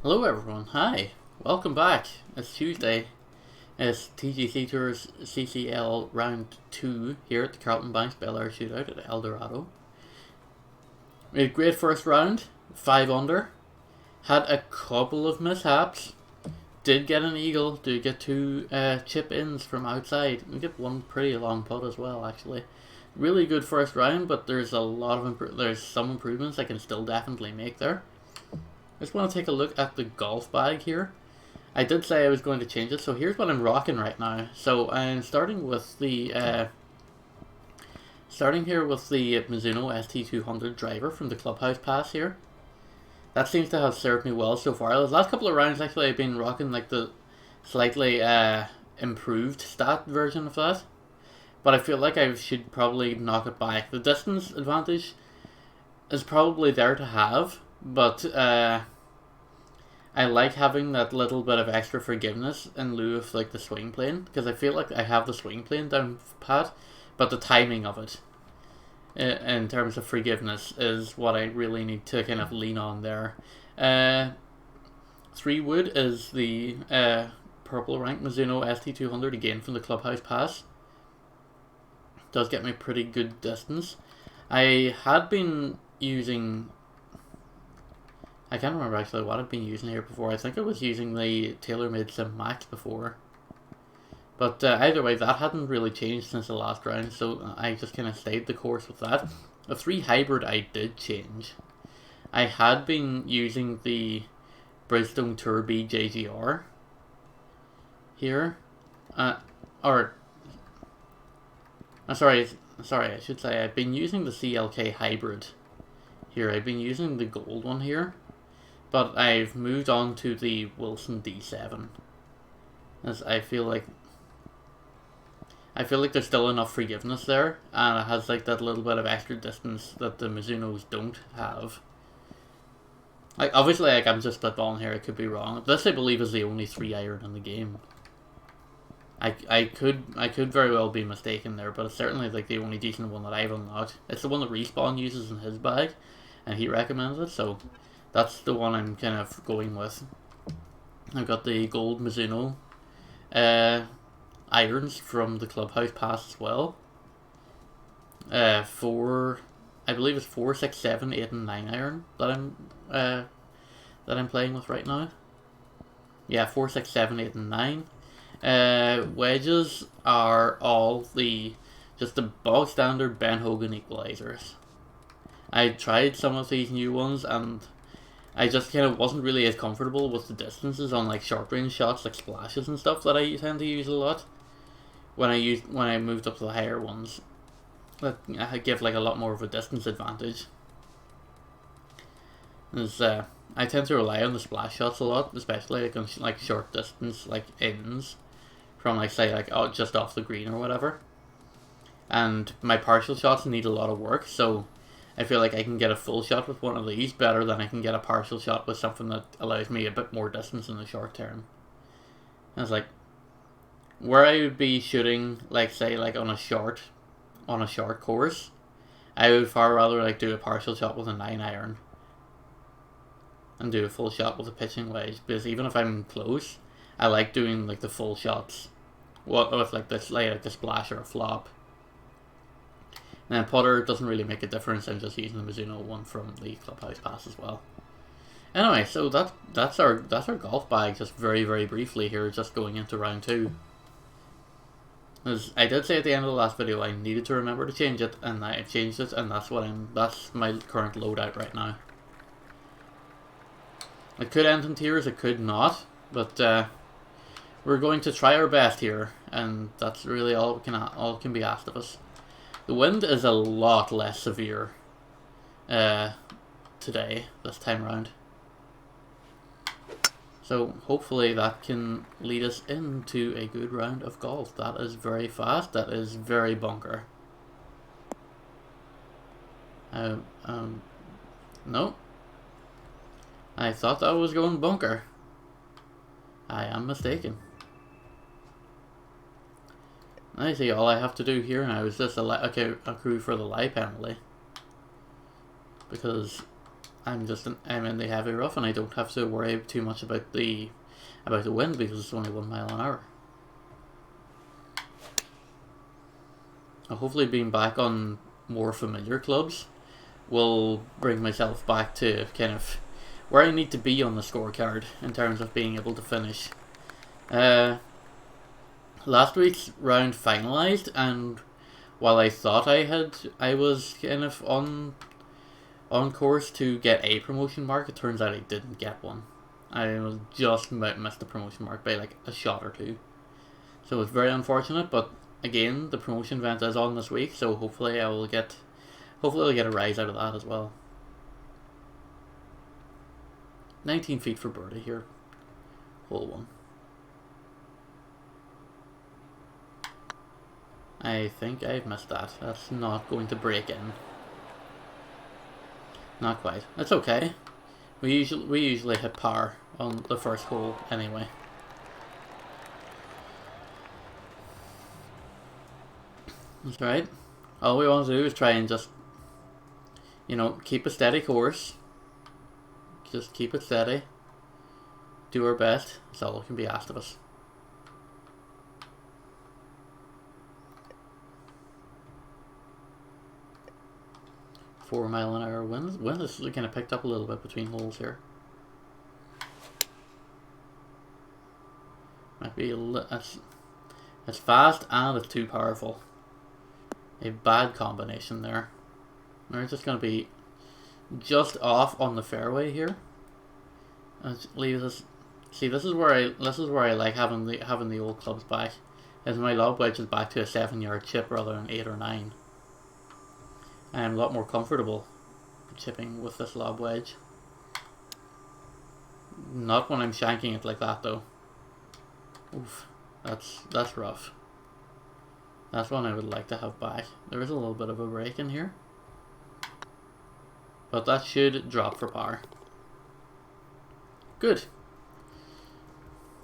Hello everyone, hi, welcome back. It's Tuesday. It's TGCTours CCL round 2 here at the Carlton Banks Bel Air Shootout at El Dorado. We had a great first round, 5 under. Had a couple of mishaps. Did get an eagle, did get 2 chip ins from outside. We get one pretty long putt as well actually. Really good first round, but there's a lot of there's some improvements I can still definitely make there. I just want to take a look at the golf bag here. I did say I was going to change it, so here's what I'm rocking right now. So I'm starting with the Mizuno ST200 driver from the Clubhouse Pass here. That seems to have served me well so far. The last couple of rounds actually I've been rocking like the slightly improved stat version of that, but I feel like I should probably knock it back. The distance advantage is probably there to have, but I like having that little bit of extra forgiveness in lieu of like the swing plane, because I feel like I have the swing plane down pat, but the timing of it in terms of forgiveness is what I really need to kind of lean on there. 3 wood is the purple rank Mizuno ST200 again from the Clubhouse Pass. Does get me pretty good distance. I had been using, I can't remember actually what I've been using here before. I think I was using the TaylorMade Sim Max before. But either way, that hadn't really changed since the last round, so I just kind of stayed the course with that. The 3 hybrid I did change. I had been using the Bridgestone Tour B JGR here. Sorry, I should say I've been using the CLK hybrid here. I've been using the gold one here, but I've moved on to the Wilson D7, as I feel like there's still enough forgiveness there, and it has like that little bit of extra distance that the Mizunos don't have. Like obviously, like I'm just spitballing here, I could be wrong. This I believe is the only 3 iron in the game. I could very well be mistaken there, but it's certainly like the only decent one that I've unlocked. It's the one that Respawn uses in his bag, and he recommends it, so that's the one I'm kind of going with. I've got the gold Mizuno irons from the Clubhouse Pass as well. I believe it's 4, 6, 7, 8, and 9 iron that I'm playing with right now. Yeah, 4, 6, 7, 8, and 9. Wedges are all just the bog standard Ben Hogan equalizers. I tried some of these new ones and I just kind of wasn't really as comfortable with the distances on like short range shots like splashes and stuff that I tend to use a lot. When I moved up to the higher ones, that give like a lot more of a distance advantage. I tend to rely on the splash shots a lot, especially like on like short distance like ins from like say like just off the green or whatever. And my partial shots need a lot of work, so I feel like I can get a full shot with one of these better than I can get a partial shot with something that allows me a bit more distance in the short term. And it's like where I would be shooting like say like on a short course, I would far rather like do a partial shot with a 9 iron and do a full shot with a pitching wedge, because even if I'm close, I like doing like the full shots with like this like a splash or a flop. And then putter doesn't really make a difference. I'm just using the Mizuno one from the Clubhouse Pass as well. Anyway, so that's our golf bag, just very very briefly here, just going into round 2. As I did say at the end of the last video, I needed to remember to change it, and I changed it, and that's my current loadout right now. It could end in tears, it could not, but we're going to try our best here, and that's really all can be asked of us. The wind is a lot less severe today, this time around. So hopefully that can lead us into a good round of golf. That is very fast, that is very bunker. No. I thought that was going bunker. I am mistaken. I see, all I have to do here now is just accrue for the lie penalty, because I'm in the heavy rough, and I don't have to worry too much about the wind because it's only 1 mile an hour. Hopefully being back on more familiar clubs will bring myself back to kind of where I need to be on the scorecard in terms of being able to finish. Last week's round finalised, and while I thought I was kind of on course to get a promotion mark, it turns out I didn't get one. I was just about missed the promotion mark by like a shot or two. So it's very unfortunate, but again, the promotion event is on this week, so hopefully I'll get a rise out of that as well. 19 feet for birdie here. Hole 1. I think I've missed that. That's not going to break in. Not quite. That's okay. We usually hit par on the first hole anyway. That's right. All we want to do is try and just, keep a steady course. Just keep it steady. Do our best. That's all that can be asked of us. Four mile an hour winds. Wind is kind of picked up a little bit between holes here. Might be it's fast and it's too powerful. A bad combination there. We're just going to be just off on the fairway here. Let's leave this. See, this is where I like having the old clubs back. As my lob wedge is back to a 7-yard chip rather than 8 or 9. I am a lot more comfortable chipping with this lob wedge. Not when I'm shanking it like that though. Oof, that's rough. That's one I would like to have back. There is a little bit of a break in here, but that should drop for par. Good.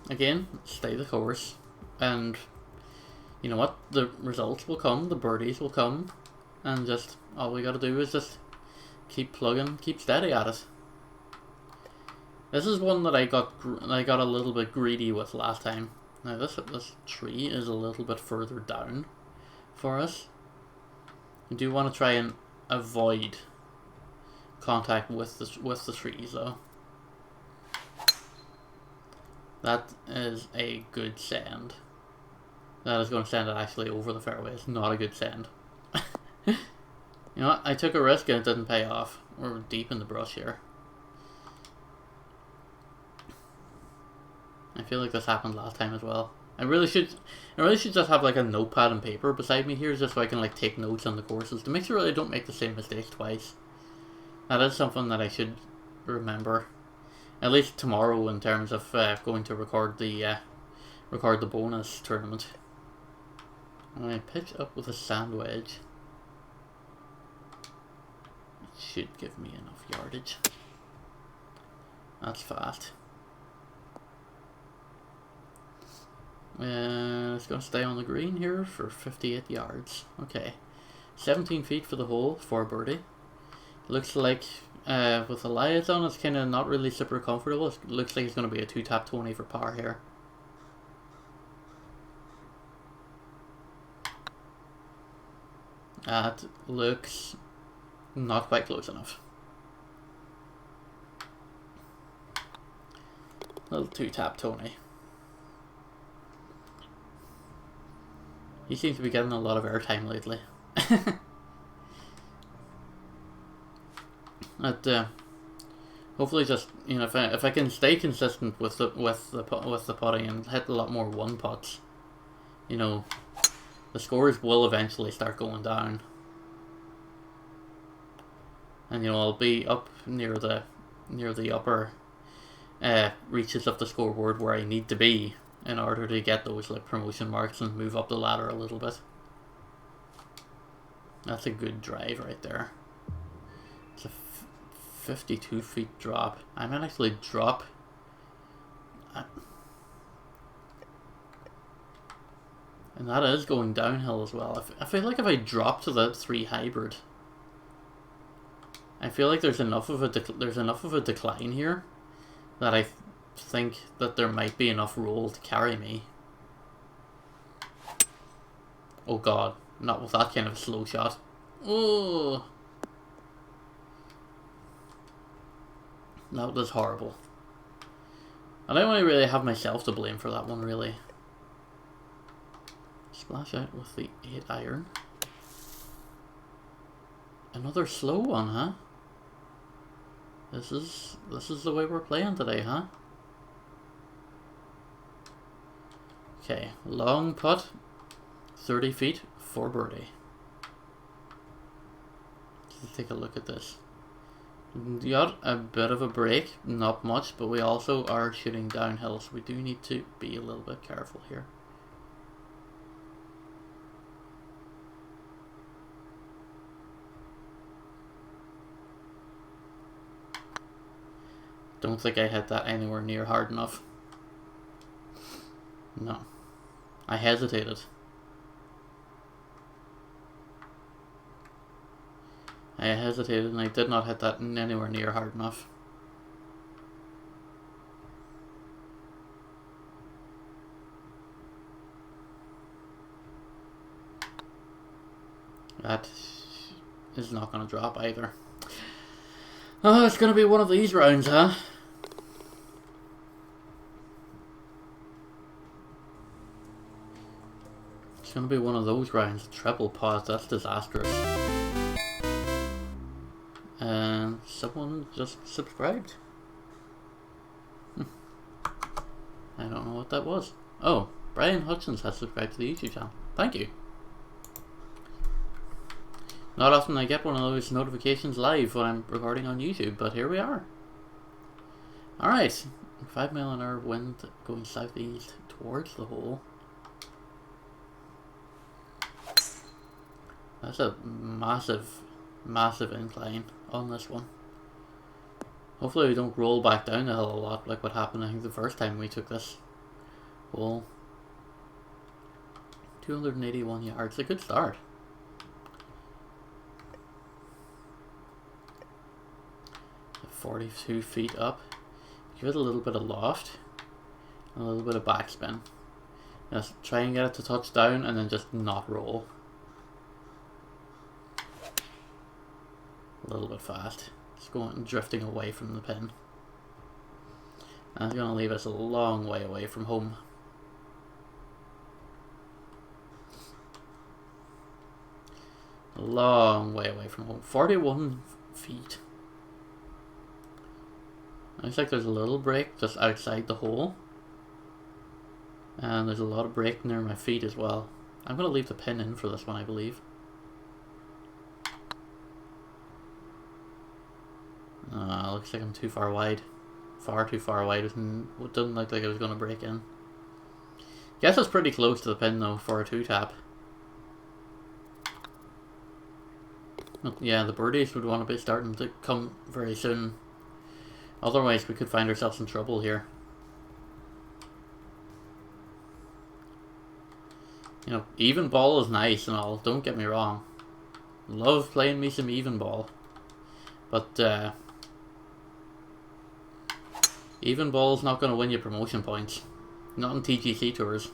Again, stay the course, and you know what? The results will come, the birdies will come, and just all we gotta do is just keep plugging, keep steady at it. This is one that I got a little bit greedy with last time. Now this tree is a little bit further down for us. We do want to try and avoid contact with the trees though. That is a good send. That is going to send it actually over the fairway. It's not a good send. You know what? I took a risk and it didn't pay off. We're deep in the brush here. I feel like this happened last time as well. I really should just have like a notepad and paper beside me here, just so I can like take notes on the courses to make sure I don't make the same mistakes twice. That is something that I should remember, at least tomorrow, in terms of going to record the bonus tournament. I'm going to pitch up with a sand wedge. It should give me enough yardage. That's fast. It's going to stay on the green here for 58 yards. Okay. 17 feet for the hole for birdie. Looks like with the lights on, it's kind of not really super comfortable. It looks like it's going to be a 2-tap 20 for par here. That looks not quite close enough. Little 2-tap Tony. He seems to be getting a lot of airtime lately. But hopefully, just if I can stay consistent with the putting and hit a lot more one putts, the scores will eventually start going down, and I'll be up near the upper reaches of the scoreboard where I need to be in order to get those like promotion marks and move up the ladder a little bit. That's a good drive right there. It's a 52 feet drop. I might actually drop. And that is going downhill as well. I feel like if I drop to the 3 hybrid, I feel like there's enough of a decline here that I think that there might be enough roll to carry me. Oh god, not with that kind of a slow shot. Oh, that was horrible. I don't only really have myself to blame for that one, really. Splash out with the 8-iron. Another slow one, huh? This is the way we're playing today, huh? Okay, long putt, 30 feet for birdie. Let's take a look at this. Got a bit of a break, not much, but we also are shooting downhill, so we do need to be a little bit careful here. Don't think I hit that anywhere near hard enough. No. I hesitated. And I did not hit that anywhere near hard enough. That is not going to drop either. Oh, it's going to be one of these rounds, huh? It's going to be one of those rounds. Triple pause, that's disastrous. And someone just subscribed. I don't know what that was. Oh, Brian Hutchins has subscribed to the YouTube channel. Thank you. Not often I get one of those notifications live when I'm recording on YouTube, but here we are. Alright, 5 mile an hour wind going southeast towards the hole. That's a massive incline on this one. Hopefully we don't roll back down the hill a lot like what happened I think the first time we took this hole. 281 yards, a good start. At 42 feet up. Give it a little bit of loft. And a little bit of backspin. Just try and get it to touch down and then just not roll. A little bit fast. It's going drifting away from the pin. And it's going to leave us a long way away from home. A long way away from home. 41 feet. Looks like there's a little break just outside the hole. And there's a lot of break near my feet as well. I'm going to leave the pin in for this one, I believe. Looks like I'm too far wide. Far too far wide. It doesn't look like it was going to break in. Guess it's pretty close to the pin though for a 2-tap. Yeah, the birdies would want to be starting to come very soon. Otherwise we could find ourselves in trouble here. You know, even ball is nice and all, don't get me wrong. Love playing me some even ball. But even ball is not going to win you promotion points. Not in TGCTours.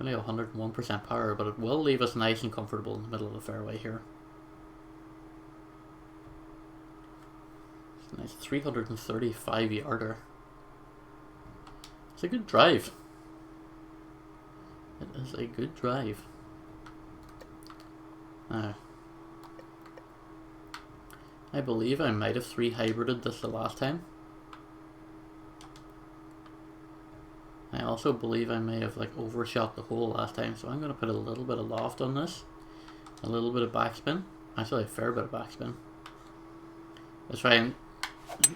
Only 101% power, but it will leave us nice and comfortable in the middle of the fairway here. It's a nice 335 yarder. It's a good drive. It is a good drive. I believe I might have 3-hybrided this the last time. I also believe I may have like overshot the hole last time, so I'm going to put a little bit of loft on this. A little bit of backspin. Actually a fair bit of backspin. Let's try and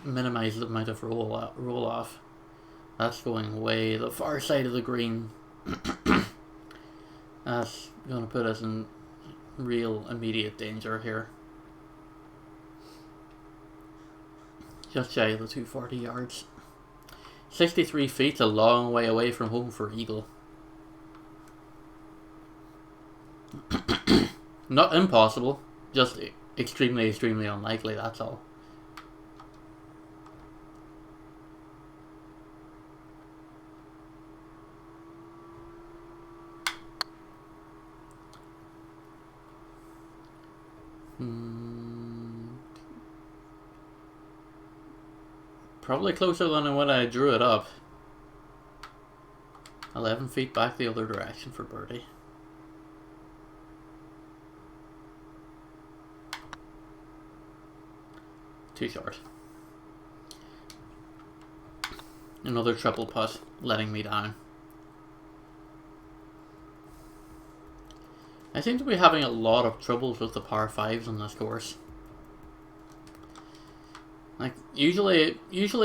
minimize the amount of roll off. That's going way the far side of the green. That's going to put us in real immediate danger here. Just shy of the 240 yards. 63 feet, a long way away from home for eagle. Not impossible, just extremely, extremely unlikely, that's all. Probably closer than when I drew it up. 11 feet back the other direction for birdie. Too short. Another triple putt, letting me down. I seem to be having a lot of troubles with the par 5s on this course. Like usually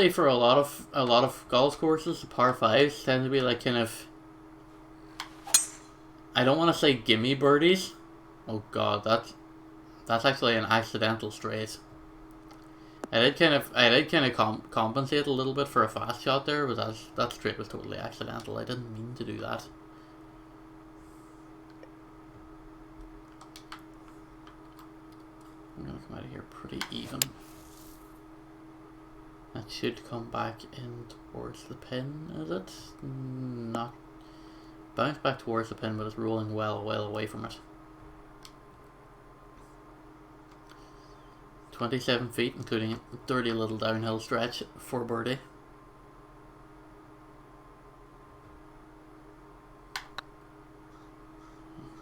for a lot of golf courses, the par 5s tend to be like kind of, I don't want to say gimme birdies. Oh god, that's actually an accidental straight. I did kind of compensate a little bit for a fast shot there, but that straight was totally accidental. I didn't mean to do that. I'm gonna come out of here pretty even. That should come back in towards the pin, is it? Not. Bounce back towards the pin, but it's rolling well away from it. 27 feet, including a dirty little downhill stretch for birdie.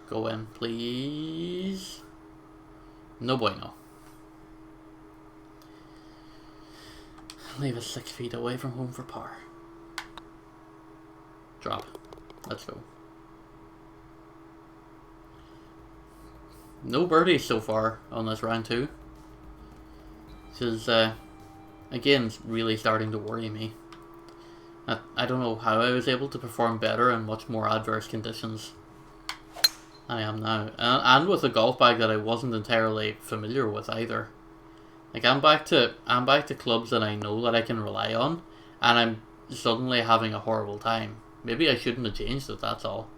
Go in, please. No bueno. Leave us 6 feet away from home for par. Drop. Let's go. No birdies so far on this round 2. Which is, again, really starting to worry me. I don't know how I was able to perform better in much more adverse conditions than I am now. And with a golf bag that I wasn't entirely familiar with either. Like, I'm back to clubs that I know that I can rely on, and I'm suddenly having a horrible time. Maybe I shouldn't have changed it, that's all.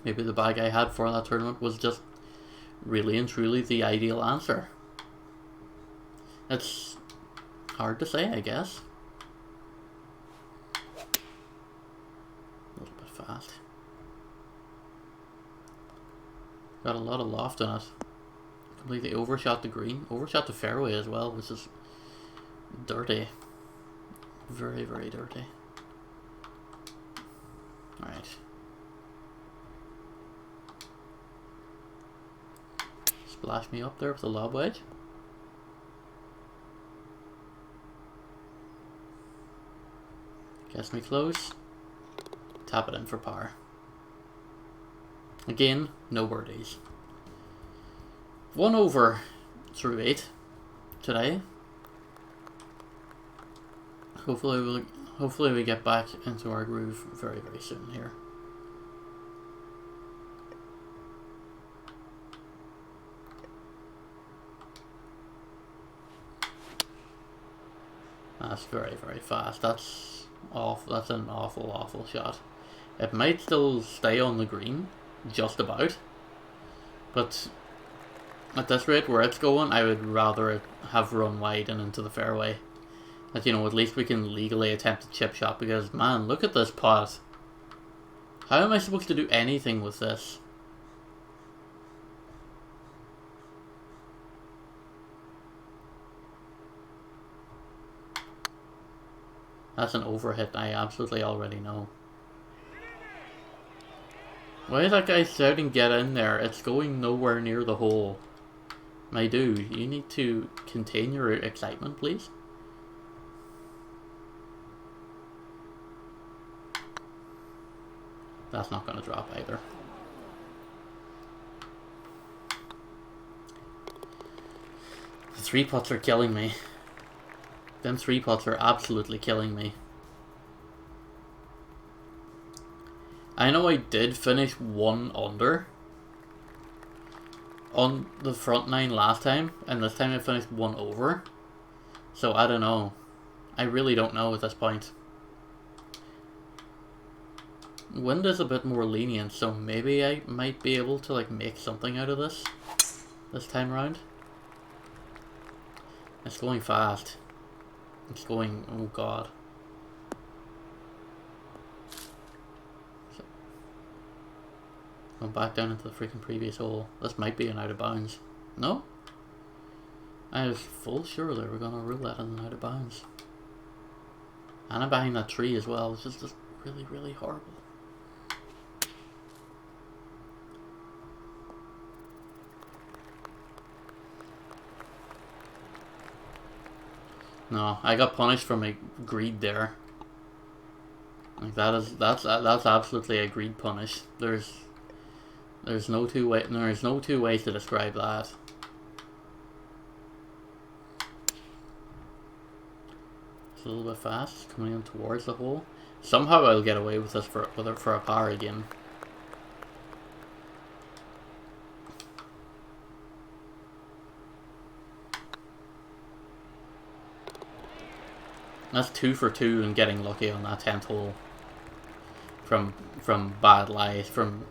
Maybe the bag I had for that tournament was just really and truly the ideal answer. It's hard to say, I guess. A little bit fast. Got a lot of loft in it. Completely overshot the green. Overshot the fairway as well, which is dirty. Very, very dirty. Alright. Splash me up there with the lob wedge. Gets me close. Tap it in for par. Again, no birdies. 1 over through 8 today. Hopefully we get back into our groove very, very soon here. That's very, very fast. That's awful. That's an awful, awful shot. It might still stay on the green, just about. But at this rate where it's going, I would rather it have run wide and into the fairway. That, you know, at least we can legally attempt a chip shot, because, man, look at this putt. How am I supposed to do anything with this? That's an overhit, I absolutely already know. Why is that guy shouting get in there? It's going nowhere near the hole. My dude, you need to contain your excitement, please. That's not going to drop either. The 3 putts are killing me. Them 3 putts are absolutely killing me. I know I did finish 1 under on the front 9 last time, and this time I finished 1 over. So I don't know. I really don't know at this point. Wind is a bit more lenient, so maybe I might be able to like make something out of this. this time around. It's going fast. It's going, oh god. So, going back down into the freaking previous hole. This might be an out of bounds. No? I was full sure they were gonna rule that as an out of bounds. And I'm behind that tree as well, which is just really, really horrible. No, I got punished for my greed there. Like that's absolutely a greed punish. There's no two ways to describe that. It's a little bit fast, coming in towards the hole. Somehow I'll get away with this for a par again. That's 2 for 2 and getting lucky on that 10th hole. From bad lies, from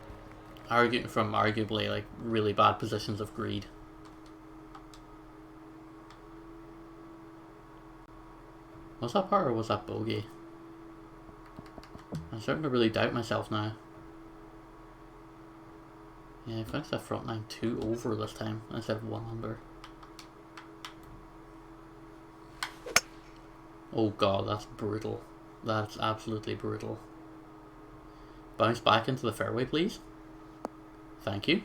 arguably like really bad positions of greed. Was that par or was that bogey? I'm starting to really doubt myself now. Yeah, I finished that front nine 2 over this time instead of 1 under. Oh god, that's brutal. That's absolutely brutal. Bounce back into the fairway, please. Thank you.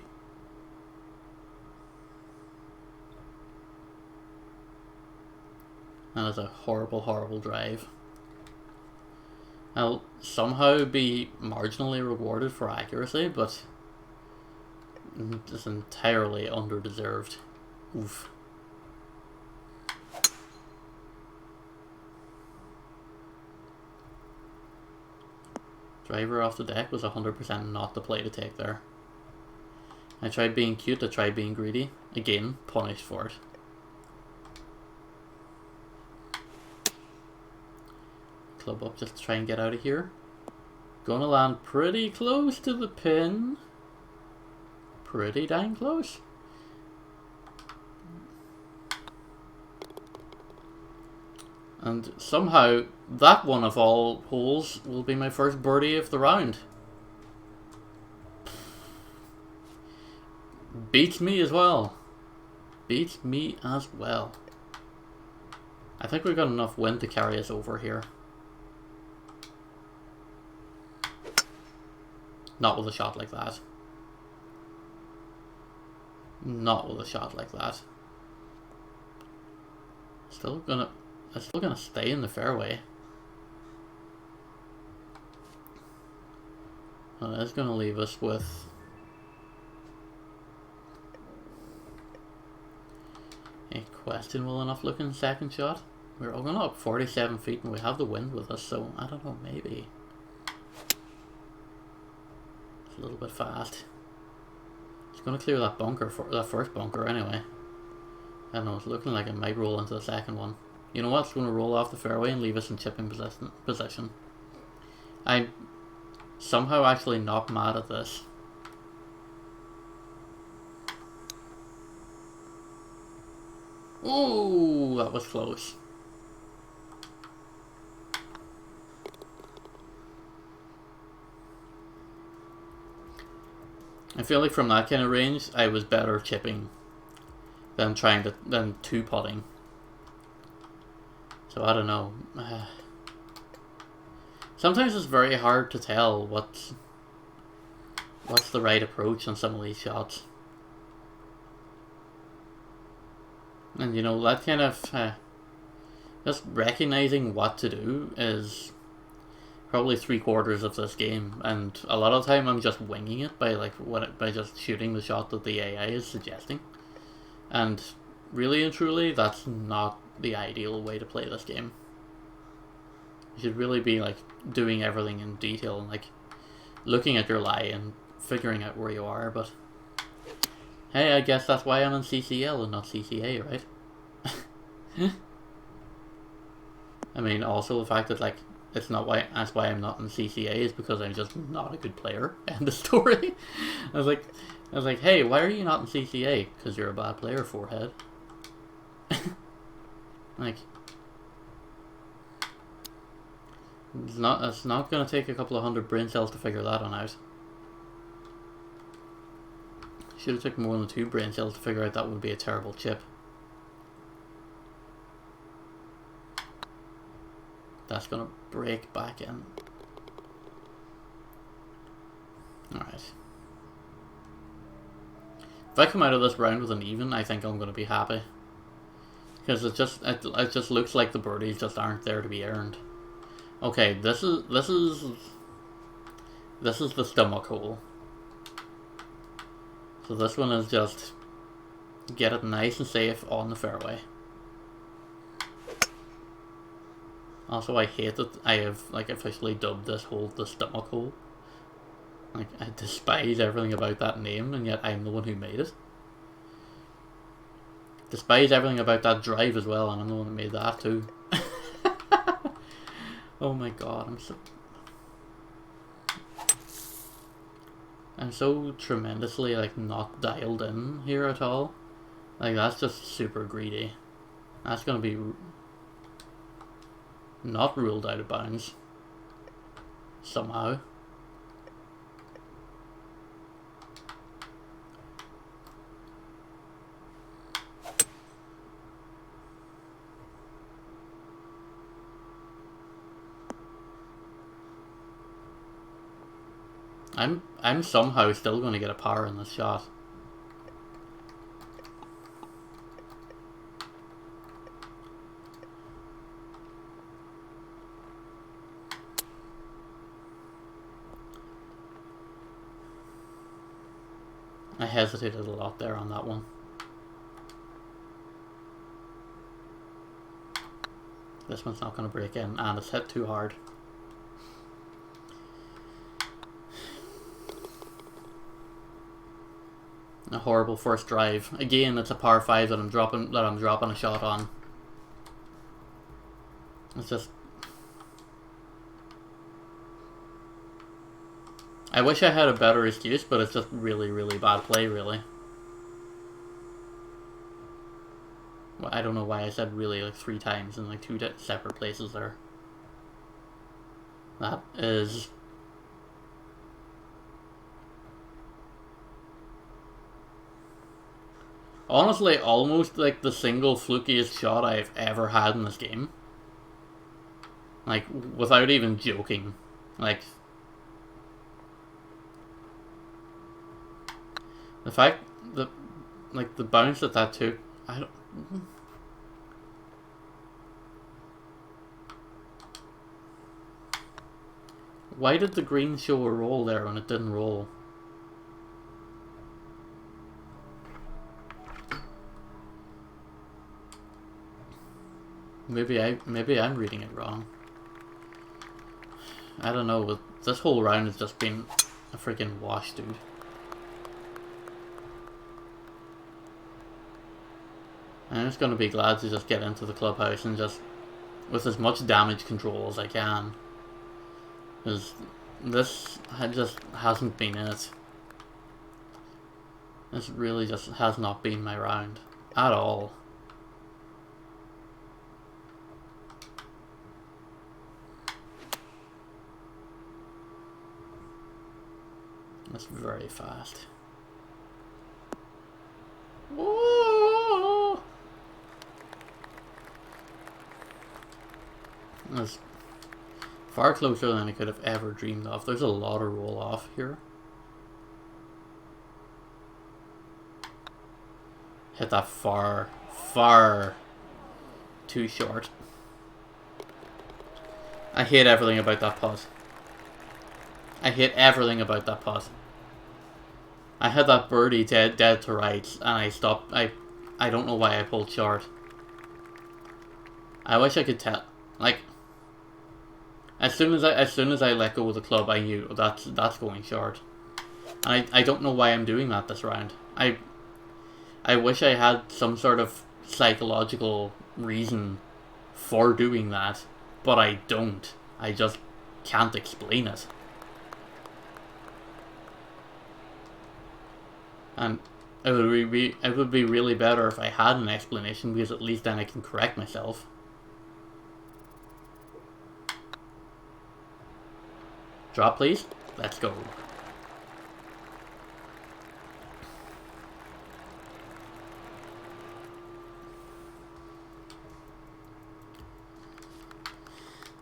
That is a horrible, horrible drive. I'll somehow be marginally rewarded for accuracy, but it's entirely underdeserved. Oof. Driver off the deck was 100% not the play to take there. I tried being cute, I tried being greedy. Again, punished for it. Club up just to try and get out of here. Gonna land pretty close to the pin. Pretty dang close. And somehow, that one of all holes will be my first birdie of the round. Beats me as well. Beats me as well. I think we've got enough wind to carry us over here. Not with a shot like that. Not with a shot like that. Still gonna stay in the fairway. Well, that's gonna leave us with a questionable enough looking second shot. We're all going up 47 feet and we have the wind with us, so I don't know, maybe. It's a little bit fast. It's going to clear that bunker, for that first bunker anyway. I don't know, it's looking like it might roll into the second one. You know what, it's going to roll off the fairway and leave us in chipping position. I'm somehow actually not mad at this. Ooh, that was close. I feel like from that kind of range, I was better chipping than two putting. So I don't know. Sometimes it's very hard to tell what's the right approach on some of these shots. And you know, that kind of just recognizing what to do is probably 3/4 of this game, and a lot of the time I'm just winging it by just shooting the shot that the AI is suggesting. And really and truly, that's not the ideal way to play this game. You should really be like doing everything in detail and like looking at your lie and figuring out where you are, but hey, I guess that's why I'm in CCL and not CCA, right? I mean, also the fact that like it's not why. That's why I'm not in CCA. Is because I'm just not a good player. End of story. I was like, hey, why are you not in CCA? Because you're a bad player, forehead. Like, it's not gonna take a couple of 100 brain cells to figure that one out. Should have took more than 2 brain cells to figure out that would be a terrible chip. That's gonna break back in. Alright. If I come out of this round with an even, I think I'm gonna be happy. Because it just looks like the birdies just aren't there to be earned. Okay, this is the stomach hole. So this one is just get it nice and safe on the fairway. Also, I hate that I have like officially dubbed this hole the stomach hole. Like, I despise everything about that name, and yet I'm the one who made it. Despise everything about that drive as well, and I'm the one that made that too. Oh my god, I'm so tremendously like not dialed in here at all. Like, that's just super greedy. That's gonna be not ruled out of bounds somehow. I'm somehow still going to get a par in this shot. I hesitated a lot there on that one. This one's not going to break in, and it's hit too hard. A horrible first drive. Again, it's a par 5 that I'm dropping a shot on. It's just, I wish I had a better excuse, but it's just really, really bad play, really. Well, I don't know why I said really like 3 times in like 2 separate places there. That is honestly almost like the single flukiest shot I've ever had in this game. Like, without even joking. Like, the fact that, like, the bounce that took, I don't... Why did the green show a roll there when it didn't roll? Maybe I'm reading it wrong. I don't know, but this whole round has just been a freaking wash, dude. I'm just gonna be glad to just get into the clubhouse and just, with as much damage control as I can. Because this just hasn't been it. This really just has not been my round. At all. That's very fast. Whoa! That's far closer than I could have ever dreamed of. There's a lot of roll off here. Hit that far too short. I hate everything about that putt. I hate everything about that putt. I had that birdie dead to rights, and I stopped. I don't know why I pulled short. I wish I could tell. Like, as soon as I let go of the club, I knew that's going short. And I don't know why I'm doing that this round. I wish I had some sort of psychological reason for doing that, but I don't. I just can't explain it. And it would be really better if I had an explanation, because at least then I can correct myself. Drop, please. Let's go.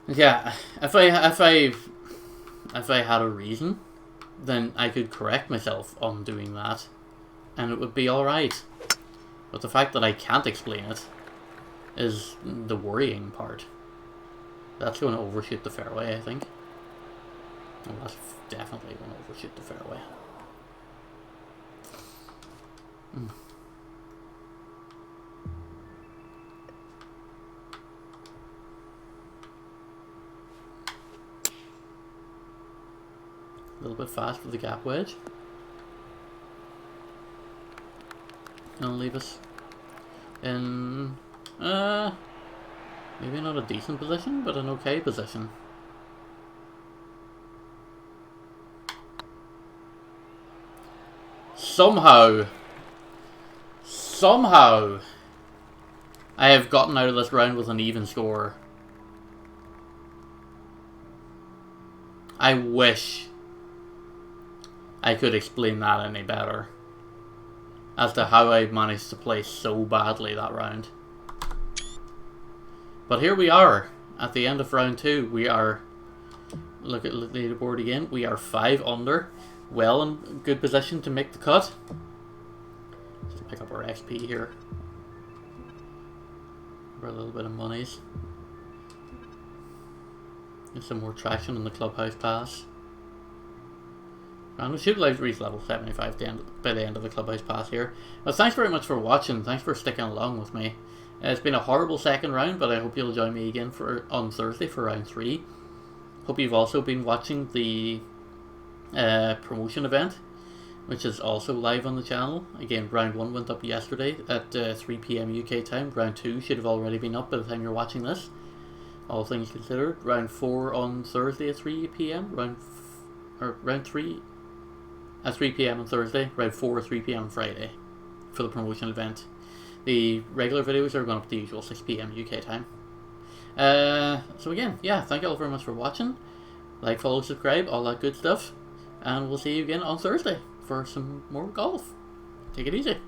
Yeah, if I had a reason, then I could correct myself on doing that, and it would be alright. But the fact that I can't explain it is the worrying part. That's going to overshoot the fairway, I think. Oh, that's definitely going to overshoot the fairway. A little bit fast for the gap wedge. Gonna leave us in maybe not a decent position, but an okay position. Somehow I have gotten out of this round with an even score. I wish I could explain that any better as to how I managed to play so badly that round. But here we are at the end of round 2. We are, look at the leaderboard again, we are 5 under, well in good position to make the cut. Just pick up our XP here for a little bit of monies. Get some more traction on the clubhouse pass. And we should reach level 75 by the end of the clubhouse pass here. Well, thanks very much for watching. Thanks for sticking along with me. It's been a horrible second round, but I hope you'll join me again on Thursday for round 3. Hope you've also been watching the promotion event, which is also live on the channel. Again, round 1 went up yesterday at 3 PM UK time. Round 2 should have already been up by the time you're watching this, all things considered. Round 4 on Thursday at 3 PM. Round 3 at 3 PM on Thursday. Round 4 at 3 PM on Friday for the promotion event. The regular videos are going up the usual 6 PM UK time. So again, yeah, thank you all very much for watching. Like, follow, subscribe, all that good stuff. And we'll see you again on Thursday for some more golf. Take it easy.